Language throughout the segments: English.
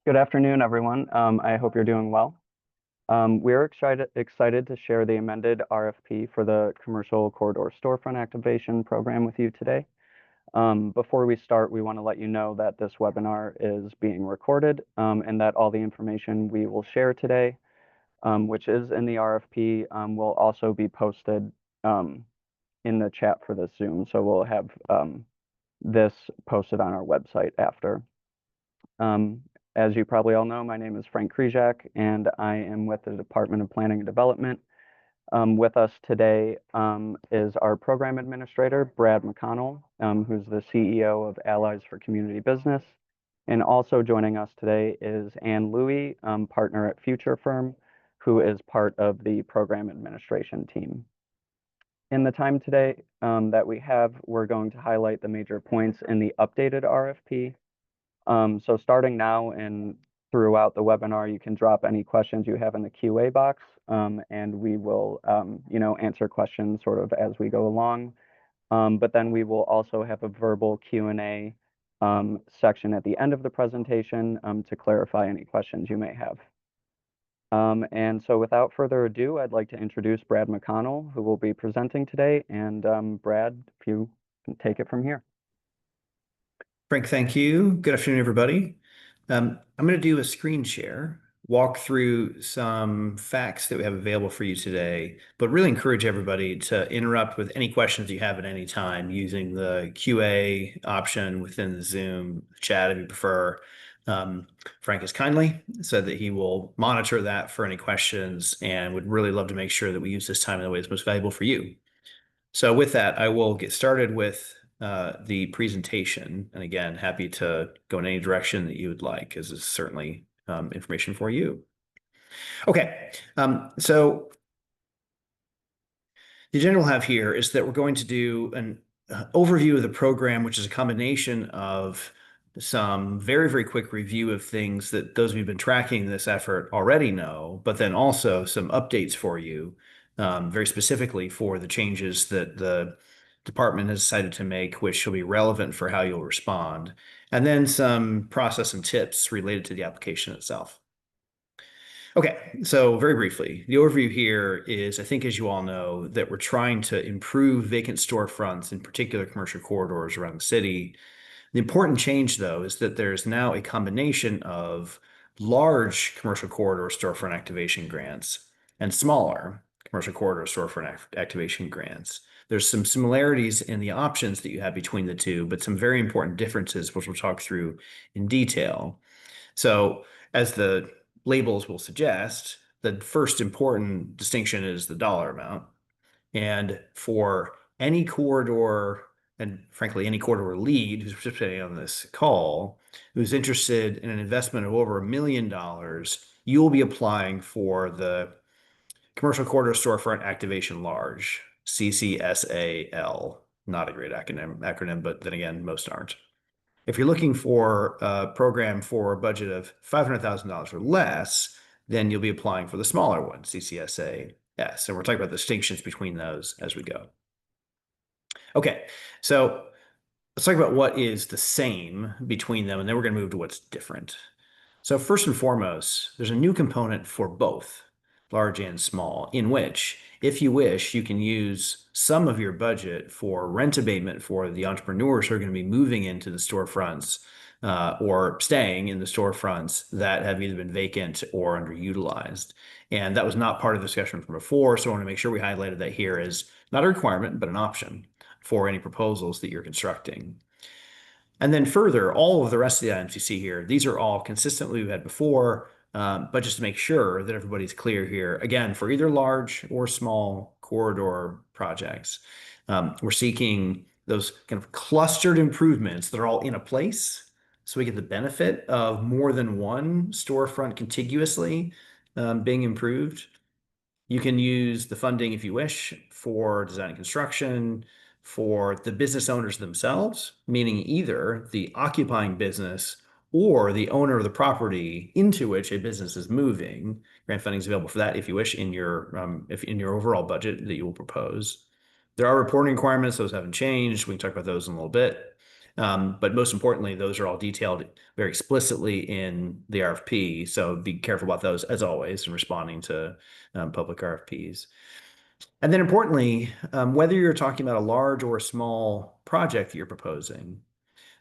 Good afternoon, everyone. I hope you're doing well. We're excited to share the amended RFP for the Commercial Corridor Storefront Activation Program with you today. Before we start, we want to let you know that this webinar is being recorded and that all the information we will share today, which is in the RFP, will also be posted in the chat for this Zoom. So we'll have this posted on our website after. As you probably all know, my name is Frank Krizak, and I am with the Department of Planning and Development. With us today is our program administrator, Brad McConnell, who's the CEO of Allies for Community Business. And also joining us today is Ann Louie, partner at Future Firm, who is part of the program administration team. In the time today that we have, we're going to highlight the major points in the updated RFP. So starting now and throughout the webinar, you can drop any questions you have in the QA box, and we will, answer questions sort of as we go along. But then we will also have a verbal Q&A section at the end of the presentation to clarify any questions you may have. And so without further ado, I'd like to introduce Brad McConnell, who will be presenting today. And Brad, if you can take it from here. Frank, thank you. Good afternoon, everybody. I'm going to do a screen share, walk through some facts that we have available for you today, but really encourage everybody to interrupt with any questions you have at any time using the QA option within the Zoom chat if you prefer. Frank has kindly said that he will monitor that for any questions and would really love to make sure that we use this time in the way that's most valuable for you. So with that, I will get started with the presentation. And again, happy to go in any direction that you would like, as is certainly information for you. Okay, so the agenda we'll have here is that we're going to do an overview of the program, which is a combination of some very, very quick review of things that those of you who've been tracking this effort already know, but then also some updates for you, very specifically for the changes that the department has decided to make, which will be relevant for how you'll respond, and then some process and tips related to the application itself. Okay, so very briefly, the overview here is, I think as you all know, that we're trying to improve vacant storefronts, in particular commercial corridors around the city. The important change, though, is that there's now a combination of large commercial corridor storefront activation grants and smaller commercial corridor storefront activation grants. There's some similarities in the options that you have between the two, but some very important differences, which we'll talk through in detail. So as the labels will suggest, the first important distinction is the dollar amount. And for any corridor, and frankly, any corridor lead who's participating on this call, who's interested in an investment of over $1 million, you will be applying for the Commercial Corridor Storefront Activation Large, CCSAL. Not a great acronym, but then again, most aren't. If you're looking for a program for a budget of $500,000 or less, then you'll be applying for the smaller one, CCSAS. And we're talking about the distinctions between those as we go. Okay, so let's talk about what is the same between them, and then we're going to move to what's different. So first and foremost, there's a new component for both large and small, in which, if you wish, you can use some of your budget for rent abatement for the entrepreneurs who are going to be moving into the storefronts or staying in the storefronts that have either been vacant or underutilized. And that was not part of the discussion from before, so I want to make sure we highlighted that here as not a requirement, but an option for any proposals that you're constructing. And then further, all of the rest of the items you see here, these are all consistent with what we've had before, but just to make sure that everybody's clear here, again, for either large or small corridor projects, we're seeking those kind of clustered improvements that are all in a place, so we get the benefit of more than one storefront contiguously being improved. You can use the funding, if you wish, for design and construction, for the business owners themselves, meaning either the occupying business or the owner of the property into which a business is moving. Grant funding is available for that, if you wish, in your overall budget that you will propose. There are reporting requirements, those haven't changed. We can talk about those in a little bit. But most importantly, those are all detailed very explicitly in the RFP. So be careful about those as always in responding to public RFPs. And then importantly, whether you're talking about a large or a small project that you're proposing,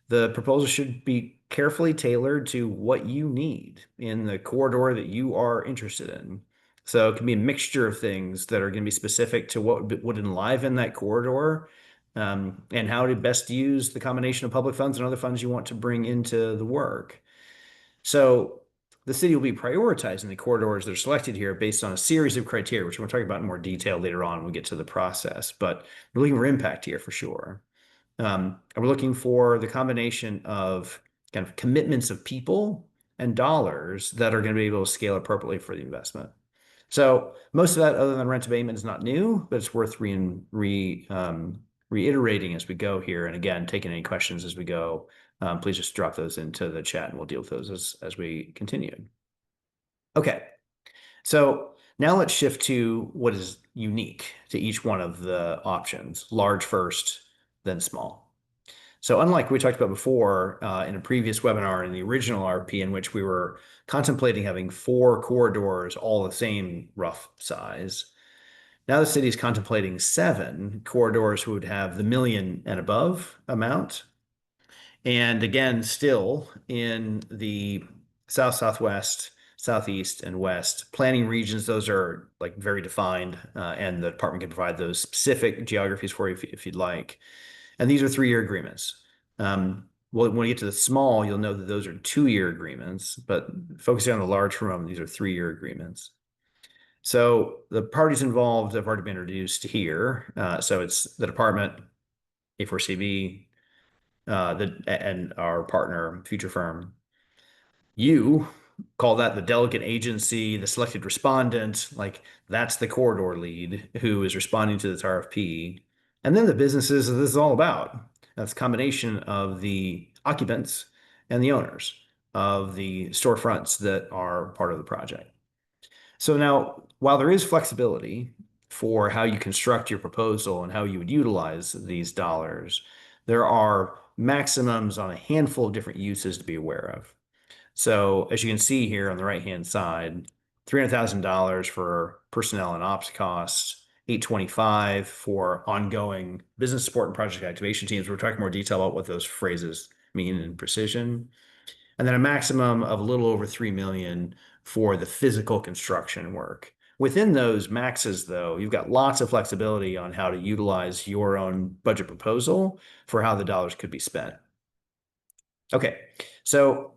the proposal should be carefully tailored to what you need in the corridor that you are interested in. So it can be a mixture of things that are going to be specific to what would enliven that corridor, and how to best use the combination of public funds and other funds you want to bring into the work. So the city will be prioritizing the corridors that are selected here based on a series of criteria, which we'll talk about in more detail later on when we get to the process. But we're looking for impact here for sure. We're looking for the combination of kind of commitments of people and dollars that are going to be able to scale appropriately for the investment. So most of that, other than rent abatement, is not new, but it's worth reiterating as we go here. And again, taking any questions as we go, please just drop those into the chat and we'll deal with those as we continue. Okay, so now let's shift to what is unique to each one of the options, large first, then small. So unlike we talked about before in a previous webinar in the original RP, in which we were contemplating having 4 corridors all the same rough size, now the city is contemplating 7 corridors who would have the million and above amount. And again, still in the south, southwest, southeast, and west planning regions, those are like very defined, and the department can provide those specific geographies for you if you'd like. And these are 3-year agreements. Well, when you get to the small, you'll know that those are 2-year agreements, but focusing on the large for a moment, these are 3-year agreements. So the parties involved have already been introduced here. So it's the department, A4CB, and our partner, Future Firm. You call that the delegate agency, the selected respondent, like that's the corridor lead who is responding to this RFP. And then the businesses that this is all about. That's a combination of the occupants and the owners of the storefronts that are part of the project. So now, while there is flexibility for how you construct your proposal and how you would utilize these dollars, there are maximums on a handful of different uses to be aware of. So as you can see here on the right-hand side, $300,000 for personnel and ops costs, $825 for ongoing business support and project activation teams. We're talking more detail about what those phrases mean in precision. And then a maximum of a little over 3 million for the physical construction work. Within those maxes, though, you've got lots of flexibility on how to utilize your own budget proposal for how the dollars could be spent. Okay, so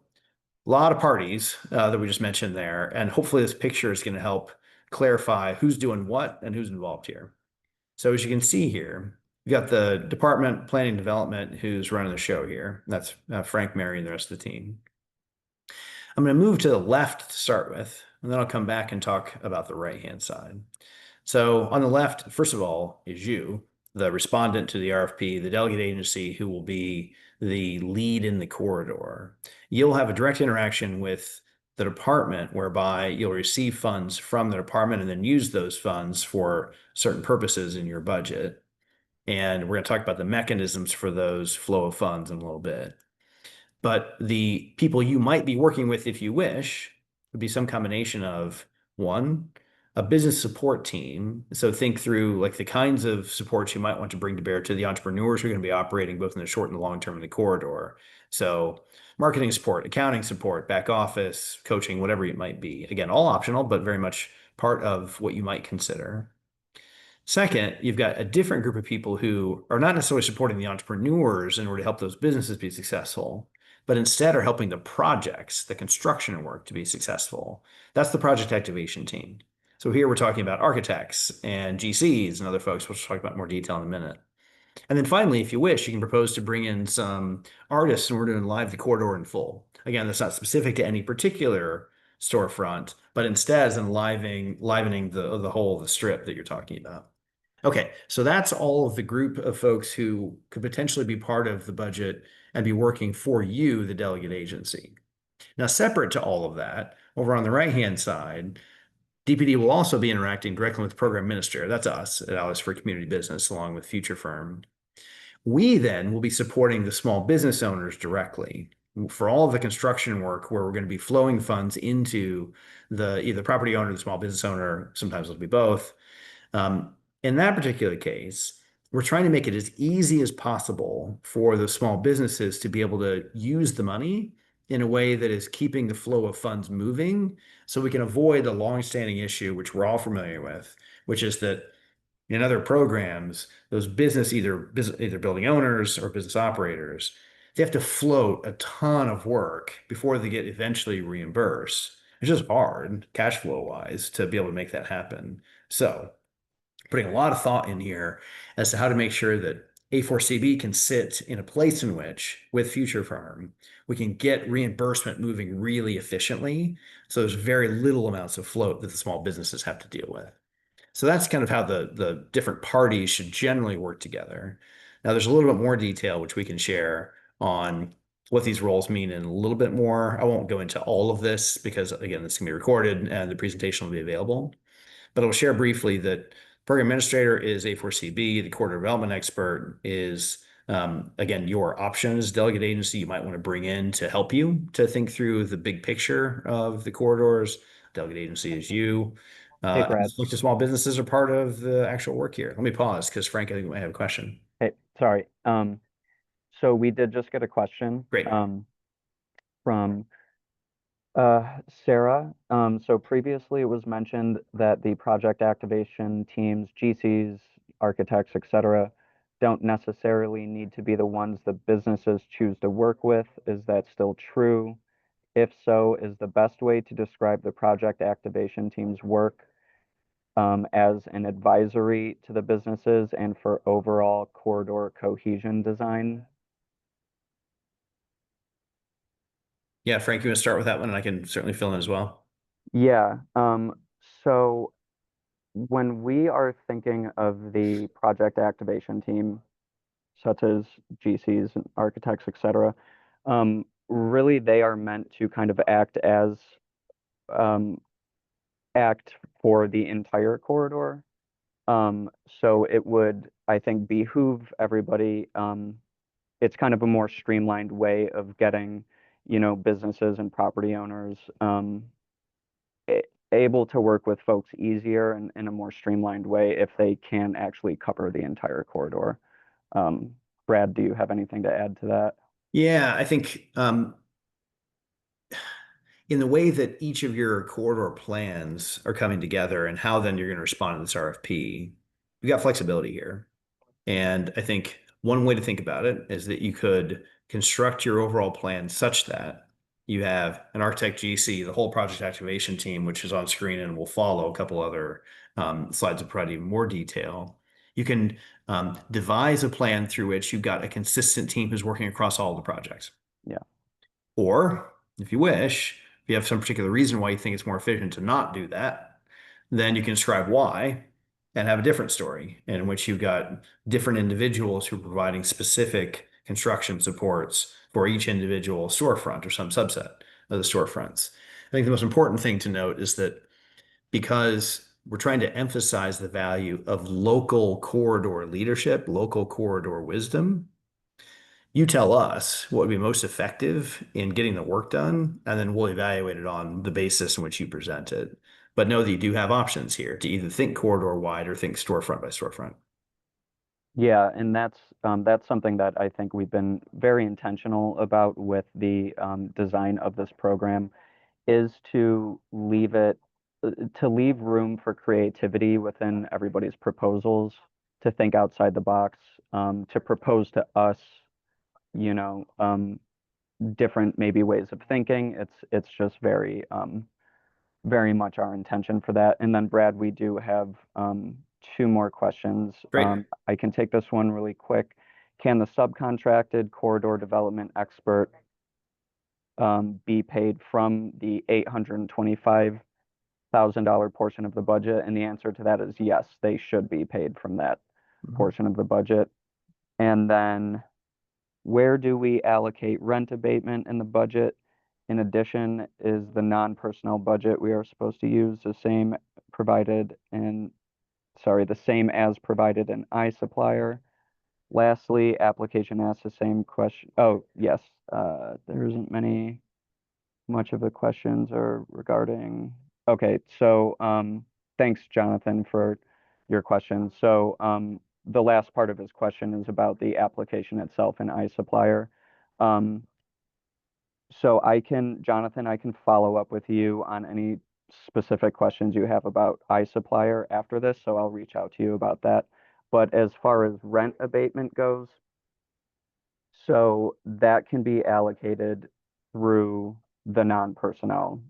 a lot of parties that we just mentioned there, and hopefully this picture is going to help clarify who's doing what and who's involved here. So as you can see here, you got the department planning development who's running the show here. That's Frank, Mary, and the rest of the team. I'm going to move to the left to start with, and then I'll come back and talk about the right-hand side. So on the left, first of all, is you, the respondent to the RFP, the delegate agency who will be the lead in the corridor. You'll have a direct interaction with the department whereby you'll receive funds from the department and then use those funds for certain purposes in your budget. And we're going to talk about the mechanisms for those flow of funds in a little bit. But the people you might be working with, if you wish, would be some combination of one, a business support team. So think through like the kinds of supports you might want to bring to bear to the entrepreneurs who are going to be operating both in the short and the long term in the corridor. So marketing support, accounting support, back office, coaching, whatever it might be. Again, all optional, but very much part of what you might consider. Second, you've got a different group of people who are not necessarily supporting the entrepreneurs in order to help those businesses be successful, but instead are helping the projects, the construction work to be successful. That's the project activation team. So here we're talking about architects and GCs and other folks, which we'll talk about in more detail in a minute. And then finally, if you wish, you can propose to bring in some artists and we're doing live the corridor in full. Again, that's not specific to any particular storefront, but instead is enlivening the whole of the strip that you're talking about. Okay, so that's all of the group of folks who could potentially be part of the budget and be working for you, the delegate agency. Now, separate to all of that, over on the right-hand side, DPD will also be interacting directly with the program administrator. That's us at Allies for Community Business, along with Future Firm. We then will be supporting the small business owners directly for all of the construction work where we're going to be flowing funds into the either property owner or the small business owner. Sometimes it'll be both. In that particular case, we're trying to make it as easy as possible for the small businesses to be able to use the money in a way that is keeping the flow of funds moving so we can avoid a long-standing issue, which we're all familiar with, which is that in other programs, those either building owners or business operators, they have to float a ton of work before they get eventually reimbursed. It's just hard, cash flow wise, to be able to make that happen. So, putting a lot of thought in here as to how to make sure that A4CB can sit in a place in which, with Future Firm, we can get reimbursement moving really efficiently. So there's very little amounts of float that the small businesses have to deal with. So that's kind of how the different parties should generally work together. Now, there's a little bit more detail which we can share on what these roles mean in a little bit more. I won't go into all of this because, again, this can be recorded and the presentation will be available. But I'll share briefly that program administrator is A4CB. The corridor development expert is, again, your options delegate agency you might want to bring in to help you to think through the big picture of the corridors. Delegate agency is you. Hey, And Brad. the small businesses are part of the actual work here. Let me pause because Frank, I think, might have a question. Hey, sorry. So we did just get a question Great. from Sarah. So previously it was mentioned that the project activation teams, GCs, architects, etc., don't necessarily need to be the ones the businesses choose to work with. Is that still true? If so, is the best way to describe the project activation team's work as an advisory to the businesses and for overall corridor cohesion design? Yeah, Frank, you want to start with that one, and I can certainly fill in as well. Yeah. So when we are thinking of the project activation team, such as GCs and architects, etc., really they are meant to kind of um, act for the entire corridor. So it would, I think, behoove everybody. It's kind of a more streamlined way of getting, businesses and property owners able to work with folks easier and in a more streamlined way if they can actually cover the entire corridor. Um, Brad, do you have anything to add to that? Yeah, I think in the way that each of your corridor plans are coming together and how then you're going to respond to this RFP, you got flexibility here. And I think one way to think about it is that you could construct your overall plan such that you have an architect GC, the whole project activation team, which is on screen and will follow a couple other slides of provide even more detail. You can devise a plan through which you've got a consistent team who's working across all the projects. Yeah. Or if you wish, if you have some particular reason why you think it's more efficient to not do that, then you can describe why and have a different story in which you've got different individuals who are providing specific construction supports for each individual storefront or some subset of the storefronts. I think the most important thing to note is that because we're trying to emphasize the value of local corridor leadership, local corridor wisdom, you tell us what would be most effective in getting the work done, and then we'll evaluate it on the basis in which you present it. But know that you do have options here to either think corridor wide or think storefront by storefront. Yeah, and that's something that I think we've been very intentional about with the design of this program is to leave room for creativity within everybody's proposals, to think outside the box, to propose to us, you know, different maybe ways of thinking. It's just very much our intention for that. And then Brad, we do have two more questions. Great. I can take this one really quick. Can the subcontracted corridor development expert be paid from the $825,000 portion of the budget? And the answer to that is yes, they should be paid from that portion of the budget. And then where do we allocate rent abatement in the budget? In addition, is the non-personnel budget we are supposed to use the same provided in, sorry, the same as provided in iSupplier. Lastly, application asks the same question. Oh, yes, there isn't much of the questions are regarding. Okay, so thanks, Jonathan, for your question. So the last part of his question is about the application itself in iSupplier. Um, so Jonathan, I can follow up with you on any specific questions you have about iSupplier after this, so I'll reach out to you about that. But as far as rent abatement goes, so that can be allocated through the non-personnel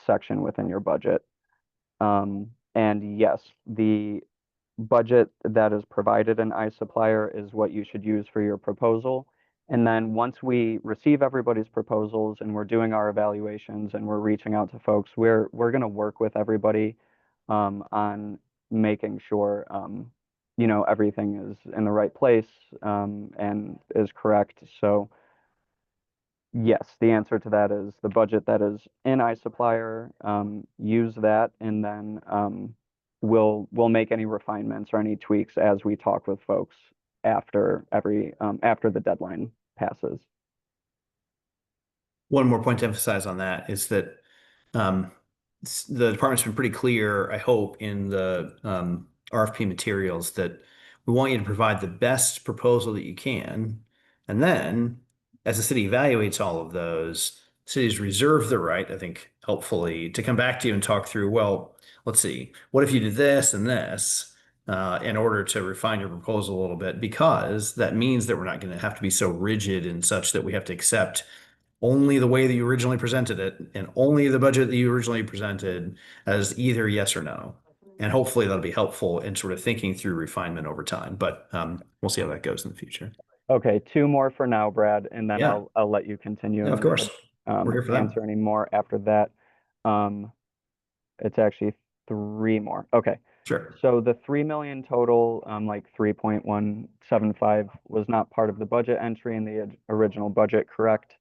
section within your budget. And yes, the budget that is provided in iSupplier is what you should use for your proposal. And then once we receive everybody's proposals and we're doing our evaluations and we're reaching out to folks, we're going to work with everybody on making sure everything is in the right place and is correct. So yes, the answer to that is the budget that is in iSupplier, use that, and then we'll make any refinements or any tweaks as we talk with folks after the deadline passes. One more point to emphasize on that is that um, the department's been pretty clear, I hope, in the RFP materials that we want you to provide the best proposal that you can. And then, as the city evaluates all of those, cities reserve the right, I think, helpfully, to come back to you and talk through, well, let's see, what if you did this and this? In order to refine your proposal a little bit, because that means that we're not going to have to be so rigid and such that we have to accept only the way that you originally presented it and only the budget that you originally presented as either yes or no. And hopefully that'll be helpful in sort of thinking through refinement over time. But we'll see how that goes in the future. Okay, two more for now, Brad, and then Yeah, I'll let you continue yeah, of and course. We're here for answer them. any more after that. Um, it's actually three more. Okay. Sure. So the 3 million total, like 3.175 was not part of the budget entry in the original budget, correct?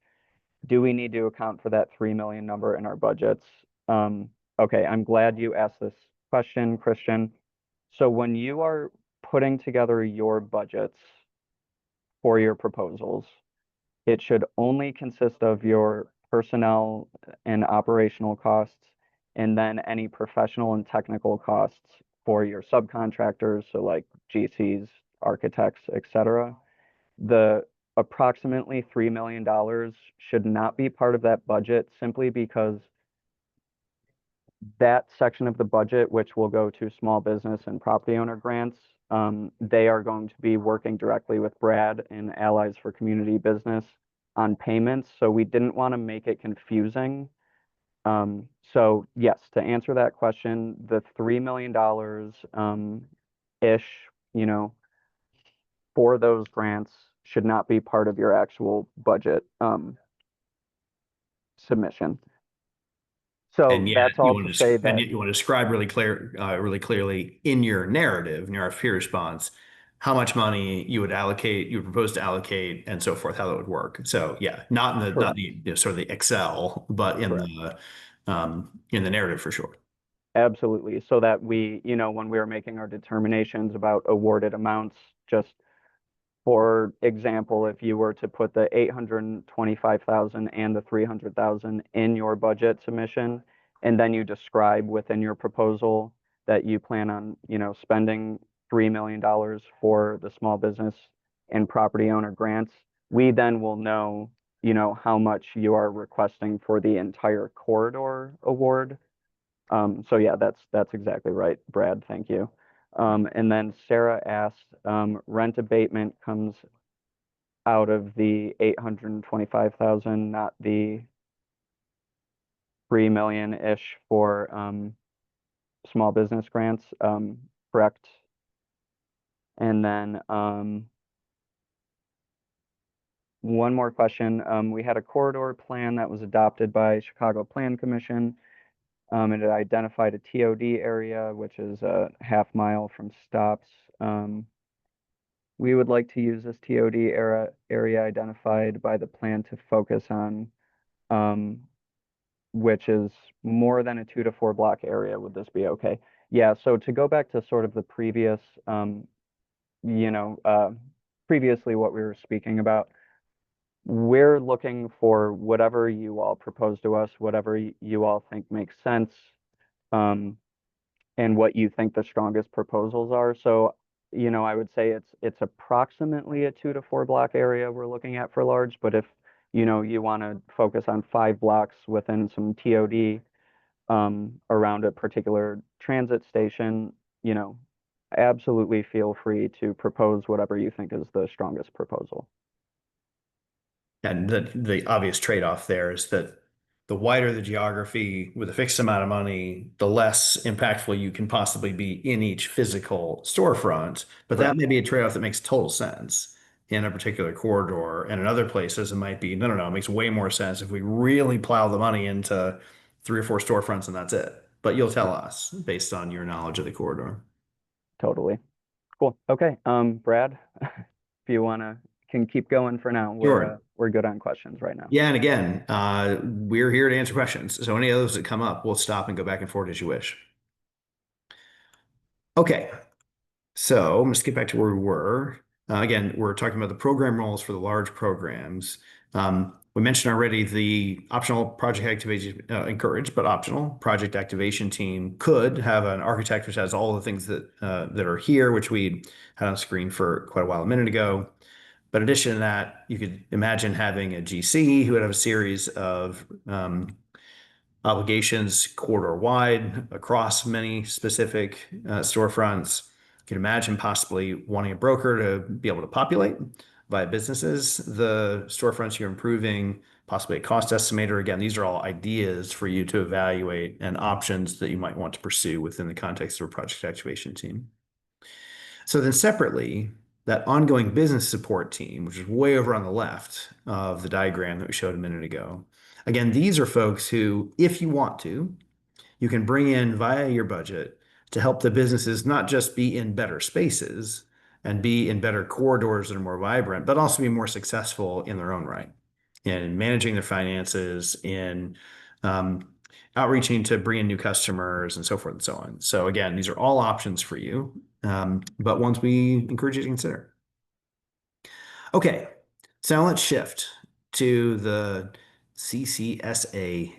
Do we need to account for that 3 million number in our budgets? Um, okay, I'm glad you asked this question, Christian. So when you are putting together your budgets for your proposals, it should only consist of your personnel and operational costs, and then any professional and technical costs for your subcontractors, so like GCs, architects, etc. The approximately $3 million should not be part of that budget simply because that section of the budget, which will go to small business and property owner grants, they are going to be working directly with Brad and Allies for Community Business on payments. So we didn't want to make it confusing. So yes, to answer that question, the $3 million ish, you know, for those grants should not be part of your actual budget submission. So And yet that's all to say and that yet you want to describe really clearly in your narrative, in your RFP response, how much money you would allocate, you would propose to allocate, and so forth, how that would work. So yeah, not correct, the sort of the Excel, but correct. in the narrative for sure. Absolutely. So that we, when we are making our determinations about awarded amounts, just for example, if you were to put the 825,000 and the 300,000 in your budget submission, and then you describe within your proposal that you plan on, spending $3 million for the small business and property owner grants, we then will know, how much you are requesting for the entire corridor award. So yeah, that's exactly right, Brad. Thank you. And then Sarah asked, rent abatement comes out of the 825,000, not the 3 million-ish for small business grants, correct? And then one more question. We had a corridor plan that was adopted by Chicago Plan Commission. It identified a TOD area, which is a half mile from stops. We would like to use this TOD area identified by the plan to focus on um, which is more than a 2 to 4 block area, would this be okay? Yeah, so to go back to sort of the previous, you know, previously what we were speaking about, we're looking for whatever you all propose to us, whatever you all think makes sense, um, and what you think the strongest proposals are. So, I would say it's approximately a 2 to 4 block area we're looking at for large, but if, you want to focus on 5 blocks within some TOD, around a particular transit station, absolutely feel free to propose whatever you think is the strongest proposal. And the obvious trade-off there is that the wider the geography with a fixed amount of money, the less impactful you can possibly be in each physical storefront. But that Correct. may be a trade-off that makes total sense in a particular corridor. And in other places, it might be, no, no, no, it makes way more sense if we really plow the money into 3 or 4 storefronts and that's it. But you'll tell us based on your knowledge of the corridor. Totally. Cool. Okay. Brad, if you wanna can keep going for now. Sure. We're good on questions right now. Yeah, and again, we're here to answer questions. So any of those that come up, we'll stop and go back and forth as you wish. Okay, so I'm going to skip back to where we were. Again, we're talking about the program roles for the large programs. We mentioned already the optional project activation, encouraged but optional project activation team could have an architect which has all the things that are here, which we had on screen for quite a while a minute ago. But in addition to that, you could imagine having a GC who would have a series of obligations corridor wide across many specific storefronts. You can imagine possibly wanting a broker to be able to populate via businesses the storefronts you're improving, possibly a cost estimator. Again, these are all ideas for you to evaluate and options that you might want to pursue within the context of a project activation team. So then separately, that ongoing business support team, which is way over on the left of the diagram that we showed a minute ago. Again, these are folks who, if you want to, you can bring in via your budget to help the businesses not just be in better spaces and be in better corridors that are more vibrant, but also be more successful in their own right in managing their finances, in um, outreaching to bring in new customers and so forth and so on. So again, these are all options for you, but ones we encourage you to consider. Okay, so now let's shift to the CCSAS.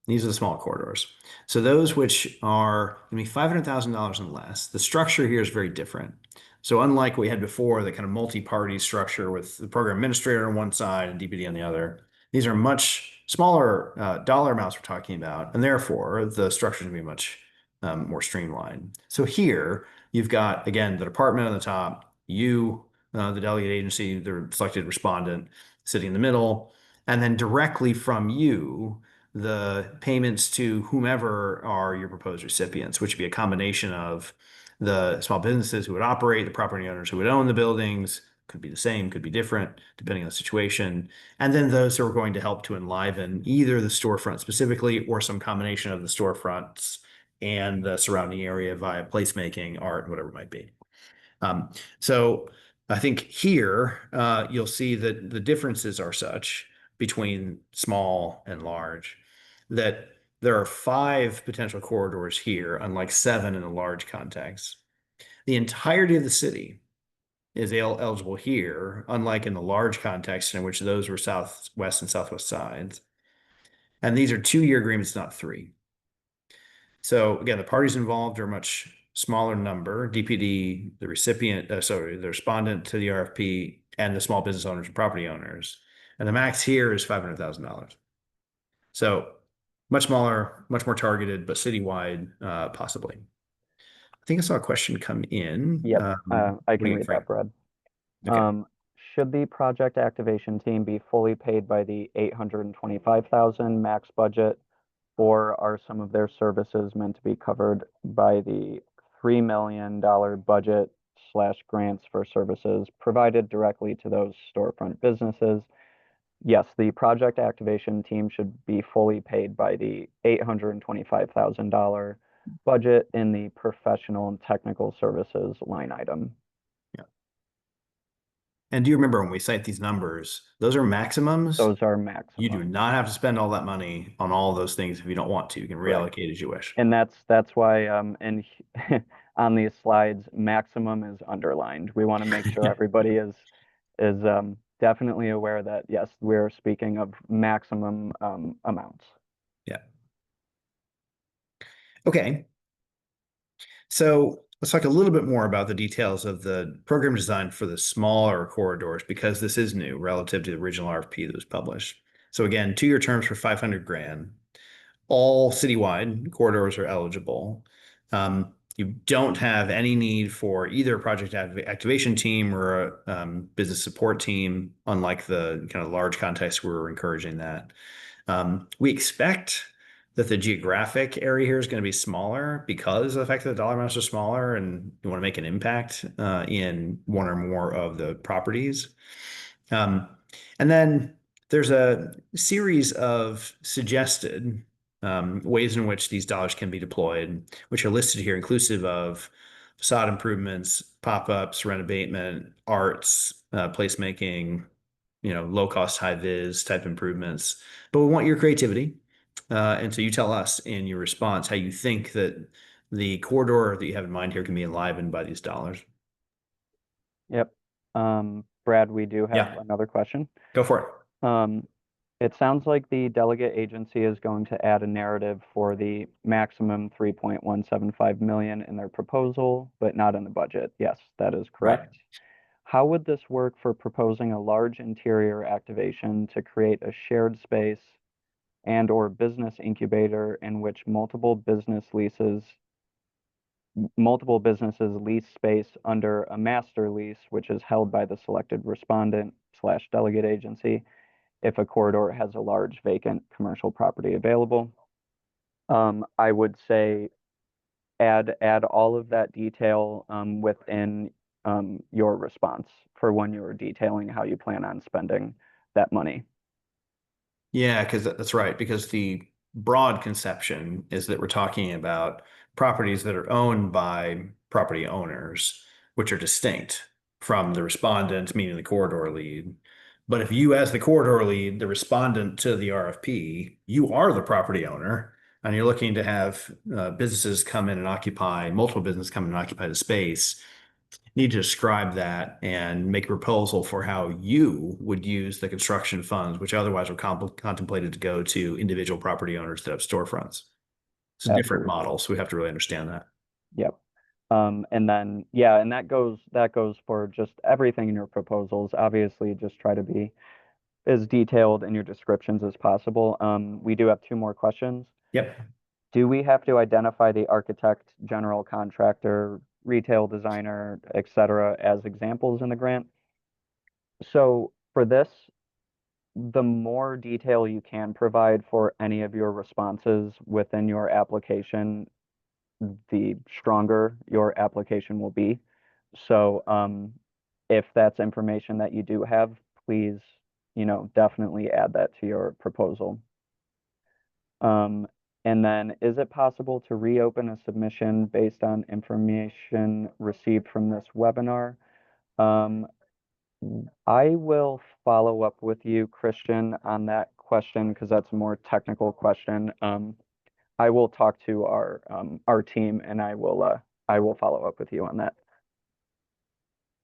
These are the small corridors. So those which are going to be $500,000 and less, the structure here is very different. So unlike what we had before, the kind of multi-party structure with the program administrator on one side and DPD on the other, these are much smaller dollar amounts we're talking about, and therefore the structure is going to be much more streamlined. So here you've got, again, the department on the top, you, the delegate agency, the selected respondent sitting in the middle, and then directly from you, the payments to whomever are your proposed recipients, which would be a combination of the small businesses who would operate, the property owners who would own the buildings, could be the same, could be different, depending on the situation, and then those who are going to help to enliven either the storefront specifically or some combination of the storefronts and the surrounding area via placemaking, art, whatever it might be. So I think here you'll see that the differences are such between small and large that there are 5 potential corridors here, unlike 7 in the large context. The entirety of the city is eligible here, unlike in the large context in which those were southwest and southwest sides. And these are 2-year agreements, not 3. So again, the parties involved are a much smaller number, DPD, the recipient, the respondent to the RFP, and the small business owners and property owners. And the max here is $500,000. So much smaller, much more targeted, but citywide, possibly. I think I saw a question come in. Yep. I can Putting it read that, Frank. Brad. Okay. Should the project activation team be fully paid by the 825,000 max budget, or are some of their services meant to be covered by the $3 million budget slash grants for services provided directly to those storefront businesses? Yes, the project activation team should be fully paid by the $825,000 budget in the professional and technical services line item. Yeah. And do you remember when we cite these numbers, those are maximums? Those are You do maximum. not have to spend all that money on all those things if you don't want to. You can Right. reallocate as you wish. And that's why and on these slides, maximum is underlined. We want to make sure everybody is definitely aware that yes, we're speaking of maximum amounts. Yeah. Okay. So let's talk a little bit more about the details of the program design for the smaller corridors because this is new relative to the original RFP that was published. So again, 2-year terms for 500 grand. All citywide corridors are eligible. You don't have any need for either a project activation team or a business support team, unlike the kind of large context where we're encouraging that. We expect that the geographic area here is going to be smaller because of the fact that the dollar amounts are smaller and you want to make an impact in one or more of the properties. Um, and then there's a series of suggested ways in which these dollars can be deployed, which are listed here, inclusive of facade improvements, pop-ups, rent abatement, arts, placemaking, low cost, high vis type improvements. But we want your creativity. And so you tell us in your response how you think that the corridor that you have in mind here can be enlivened by these dollars. Yep. Brad, we do have Yeah, another question. go for it. Um, it sounds like the delegate agency is going to add a narrative for the maximum 3.175 million in their proposal, but not in the budget. Yes, that is Right. correct. How would this work for proposing a large interior activation to create a shared space and or business incubator in which multiple businesses lease space under a master lease, which is held by the selected respondent slash delegate agency if a corridor has a large vacant commercial property available? I would say add all of that detail within your response for when you're detailing how you plan on spending that money. Yeah, because that's right. Because the broad conception is that we're talking about properties that are owned by property owners, which are distinct from the respondent, meaning the corridor lead. But if you, as the corridor lead, the respondent to the RFP, you are the property owner, and you're looking to have businesses come in and occupy, multiple businesses come in and occupy the space, need to describe that and make a proposal for how you would use the construction funds, which otherwise were contemplated to go to individual property owners that have storefronts. It's a different Absolutely. model, so we have to really understand that. Yep. And then, yeah, and that goes for just everything in your proposals. Obviously, just try to be as detailed in your descriptions as possible. We do have two more questions. Yep. Do we have to identify the architect, general contractor, retail designer, et cetera, as examples in the grant? So for this, the more detail you can provide for any of your responses within your application, the stronger your application will be. So if that's information that you do have, please, definitely add that to your proposal. Um, and then is it possible to reopen a submission based on information received from this webinar? Um, I will follow up with you, Christian, on that question because that's a more technical question. I will talk to our team and I will follow up with you on that.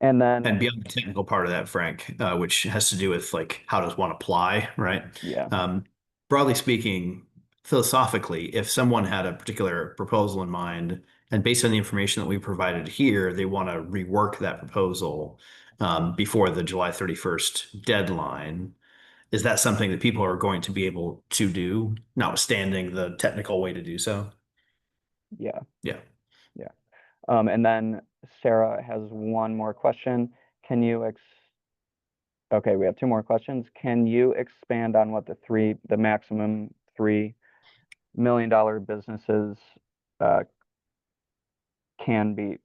And then And beyond the technical part of that, Frank, which has to do with like how does one apply, right? yeah, Um, Broadly speaking, philosophically, if someone had a particular proposal in mind, and based on the information that we provided here, they want to rework that proposal before the July 31st deadline, is that something that people are going to be able to do, notwithstanding the technical way to do so? yeah, Yeah. yeah. And then Sarah has one more question. Can you ex Okay, we have two more questions. Can you expand on what the maximum $3 million businesses uh, can be?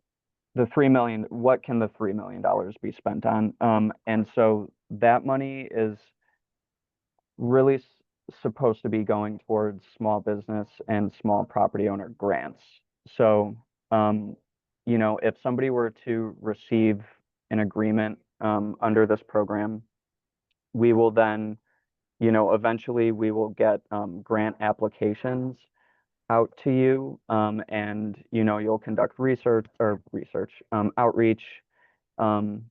What can the $3 million be spent on? And so that money is really supposed to be going towards small business and small property owner grants. So, if somebody were to receive an agreement under this program. We will then, eventually we will get grant applications out to you, and you'll conduct outreach um,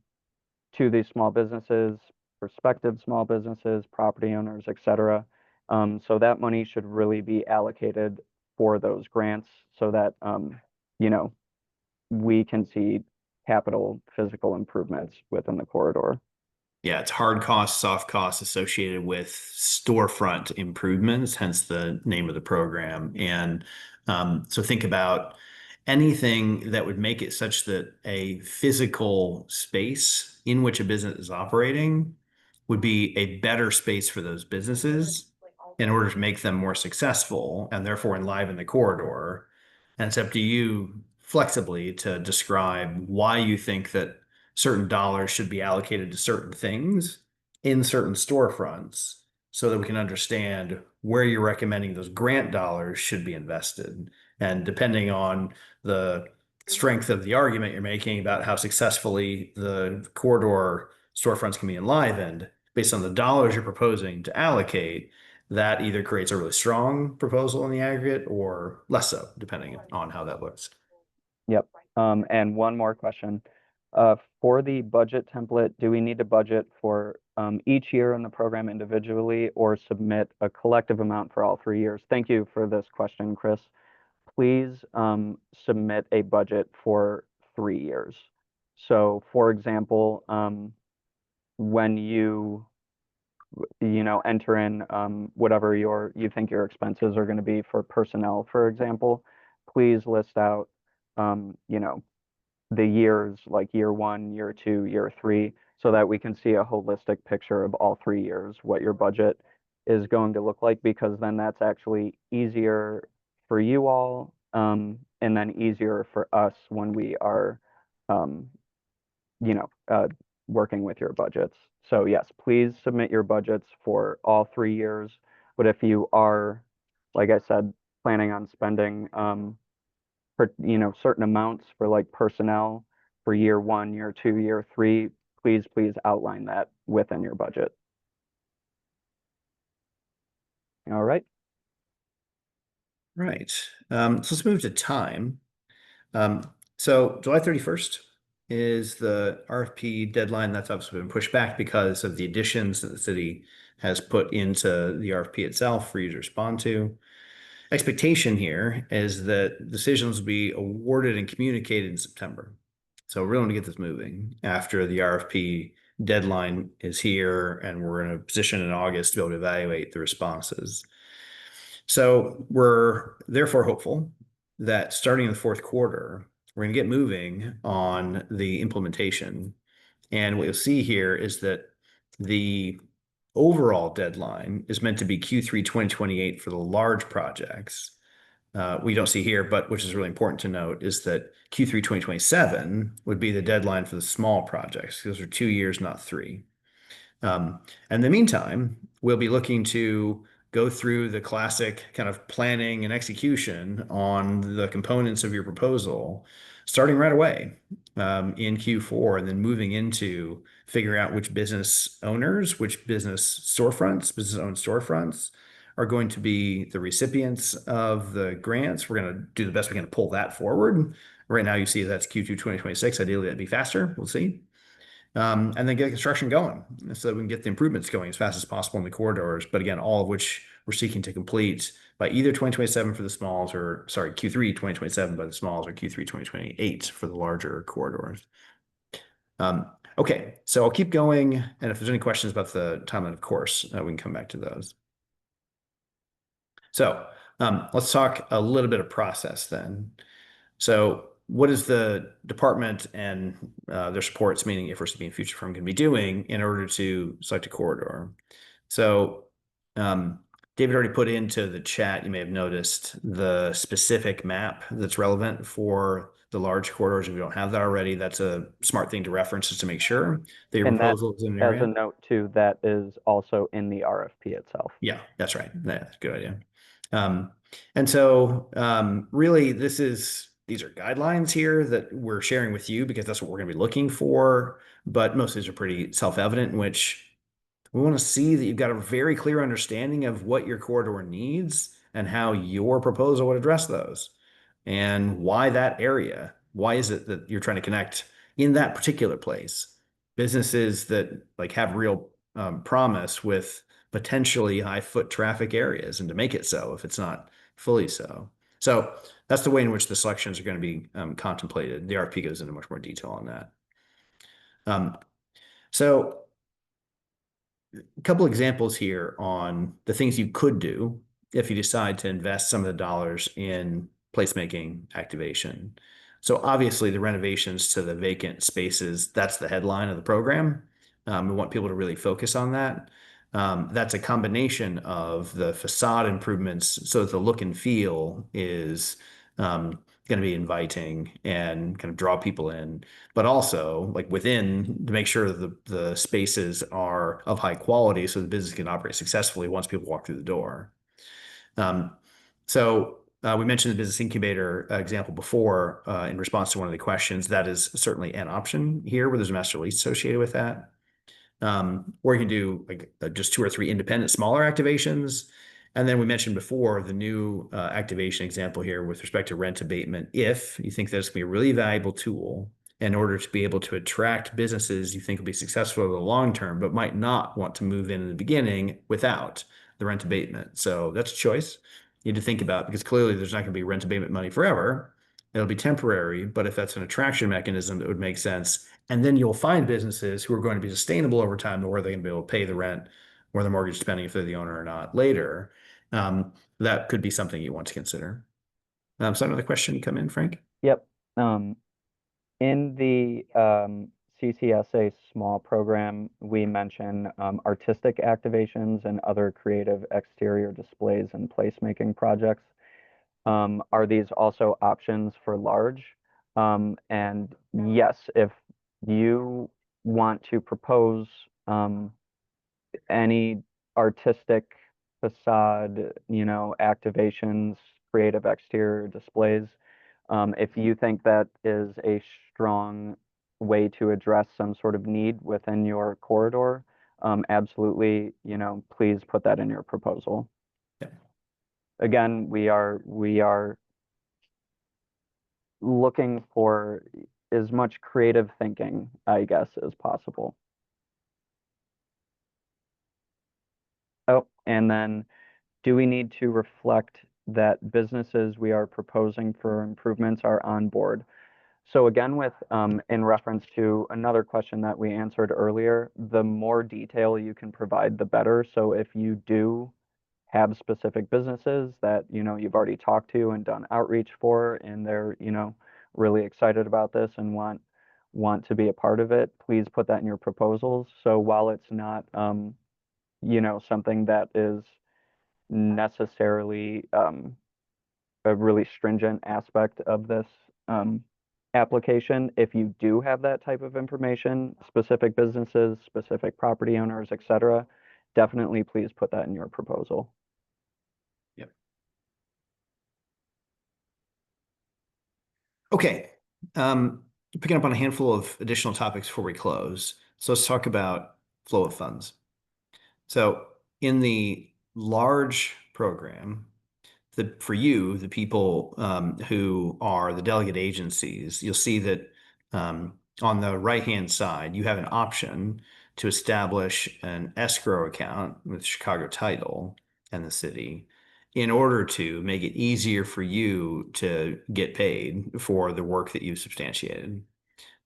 to these small businesses, prospective small businesses, property owners, et cetera. So that money should really be allocated for those grants so that you know we can see capital physical improvements within the corridor. Yeah, it's hard costs, soft costs associated with storefront improvements, hence the name of the program. And so think about anything that would make it such that a physical space in which a business is operating would be a better space for those businesses in order to make them more successful and therefore enliven the corridor. And it's up to you flexibly to describe why you think that certain dollars should be allocated to certain things in certain storefronts so that we can understand where you're recommending those grant dollars should be invested. And depending on the strength of the argument you're making about how successfully the corridor storefronts can be enlivened, based on the dollars you're proposing to allocate, that either creates a really strong proposal in the aggregate or less so, depending on how that looks. Yep. And one more question. For the budget template, do we need to budget for each year in the program individually or submit a collective amount for all 3 years? Thank you for this question, Chris. Please submit a budget for 3 years. So, for example, when enter in whatever you think your expenses are going to be for personnel, for example, please list out, the years like year one, year two, year three, so that we can see a holistic picture of all 3 years, what your budget is going to look like, because then that's actually easier for you all, and then easier for us when we are, um, you know, uh, working with your budgets. So yes, please submit your budgets for all 3 years. But if you are, like I said, planning on spending, for, certain amounts for like personnel for year one, year two, year three, please outline that within your budget. All right. Right. So let's move to time. So July 31st is the RFP deadline. That's obviously been pushed back because of the additions that the city has put into the RFP itself for you to respond to. Expectation here is that decisions will be awarded and communicated in September. So we're going to get this moving after the RFP deadline is here, and we're in a position in August to be able to evaluate the responses. So we're therefore hopeful that starting in the fourth quarter, we're going to get moving on the implementation. And what you'll see here is that the overall deadline is meant to be Q3 2028 for the large projects. We don't see here, but which is really important to note, is that Q3 2027 would be the deadline for the small projects. Those are 2 years, not three. In the meantime, we'll be looking to go through the classic kind of planning and execution on the components of your proposal, starting right away in Q4, and then moving into figuring out which business owners, which business-owned storefronts are going to be the recipients of the grants. We're going to do the best we can to pull that forward. Right now, you see that's Q2 2026. Ideally, that'd be faster. We'll see. And then get construction going so that we can get the improvements going as fast as possible in the corridors. But again, all of which we're seeking to complete by either 2027 for the smalls, or sorry, Q3 2027 by the smalls, or Q3 2028 for the larger corridors. Okay, so I'll keep going. And if there's any questions about the timeline, of course, we can come back to those. So let's talk a little bit of process then. So what is the department and their supports, meaning if we're being future firm, going to be doing in order to select a corridor? So David already put into the chat, you may have noticed, the specific map that's relevant for the large corridors. If we don't have that already, that's a smart thing to reference just to make sure that your And that, proposal is in an as a area. note too, that is also in the RFP itself. Yeah, that's right. That's a good idea. And so really these are guidelines here that we're sharing with you because that's what we're going to be looking for. but most of these are pretty self-evident, in which we want to see that you've got a very clear understanding of what your corridor needs and how your proposal would address those and why that area. Why is it that you're trying to connect in that particular place? Businesses that like have real promise with potentially high foot traffic areas and to make it so if it's not fully so. So that's the way in which the selections are going to be contemplated. The RFP goes into much more detail on that. Um, so a couple examples here on the things you could do if you decide to invest some of the dollars in placemaking activation. So obviously the renovations to the vacant spaces, that's the headline of the program. We want people to really focus on that. That's a combination of the facade improvements so that the look and feel is going to be inviting and kind of draw people in, but also like within to make sure that the spaces are of high quality so the business can operate successfully once people walk through the door. Um, we mentioned the business incubator example before in response to one of the questions. That is certainly an option here where there's a master lease associated with that. Or you can do like just two or three independent smaller activations. And then we mentioned before the new activation example here with respect to rent abatement. If you think that's going to be a really valuable tool in order to be able to attract businesses you think will be successful over the long term, but might not want to move in the beginning without the rent abatement. So that's a choice you need to think about because clearly there's not going to be rent abatement money forever. It'll be temporary, but if that's an attraction mechanism, that would make sense. And then you'll find businesses who are going to be sustainable over time, where they're going to be able to pay the rent or the mortgage, depending if they're the owner or not later. That could be something you want to consider. So another question come in, Frank? Yep. Um, in the CCSA small program, we mention artistic activations and other creative exterior displays and placemaking projects. Are these also options for large? And yes, if you want to propose any artistic facade, activations, creative exterior displays, if you think that is a strong way to address some sort of need within your corridor, absolutely, please put that in your proposal. Yeah. Again, we are looking for as much creative thinking, I guess, as possible. Oh, and then do we need to reflect that businesses we are proposing for improvements are on board? So again, with in reference to another question that we answered earlier, the more detail you can provide, the better. So if you do have specific businesses that you've already talked to and done outreach for, and they're really excited about this and want to be a part of it, please put that in your proposals. So while it's not something that is necessarily a really stringent aspect of this application, if you do have that type of information, specific businesses, specific property owners, etc., definitely please put that in your proposal. Yep. Okay. Picking up on a handful of additional topics before we close. So let's talk about flow of funds. So in the large program, for you, the people who are the delegate agencies, you'll see that on the right-hand side, you have an option to establish an escrow account with Chicago Title and the city in order to make it easier for you to get paid for the work that you've substantiated.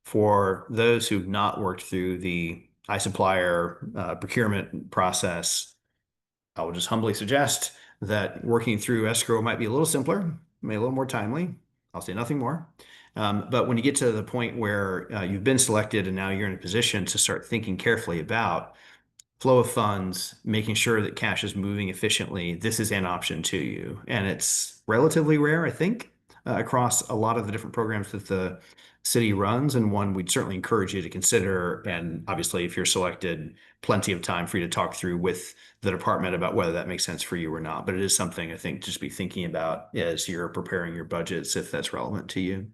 For those who've not worked through the iSupplier procurement process, I will just humbly suggest that working through escrow might be a little simpler, maybe a little more timely. I'll say nothing more. But when you get to the point where you've been selected and now you're in a position to start thinking carefully about flow of funds, making sure that cash is moving efficiently, this is an option to you. And it's relatively rare, I think, across a lot of the different programs that the city runs, and one we'd certainly encourage you to consider. And obviously, if you're selected, plenty of time for you to talk through with the department about whether that makes sense for you or not. But it is something I think to just be thinking about as you're preparing your budgets, if that's relevant to you.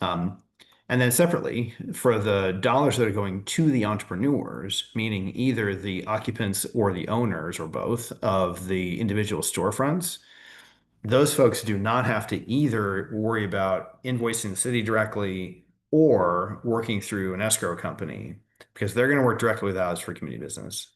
Um, And then separately, for the dollars that are going to the entrepreneurs, meaning either the occupants or the owners or both of the individual storefronts, those folks do not have to either worry about invoicing the city directly or working through an escrow company because they're going to work directly with us for community business.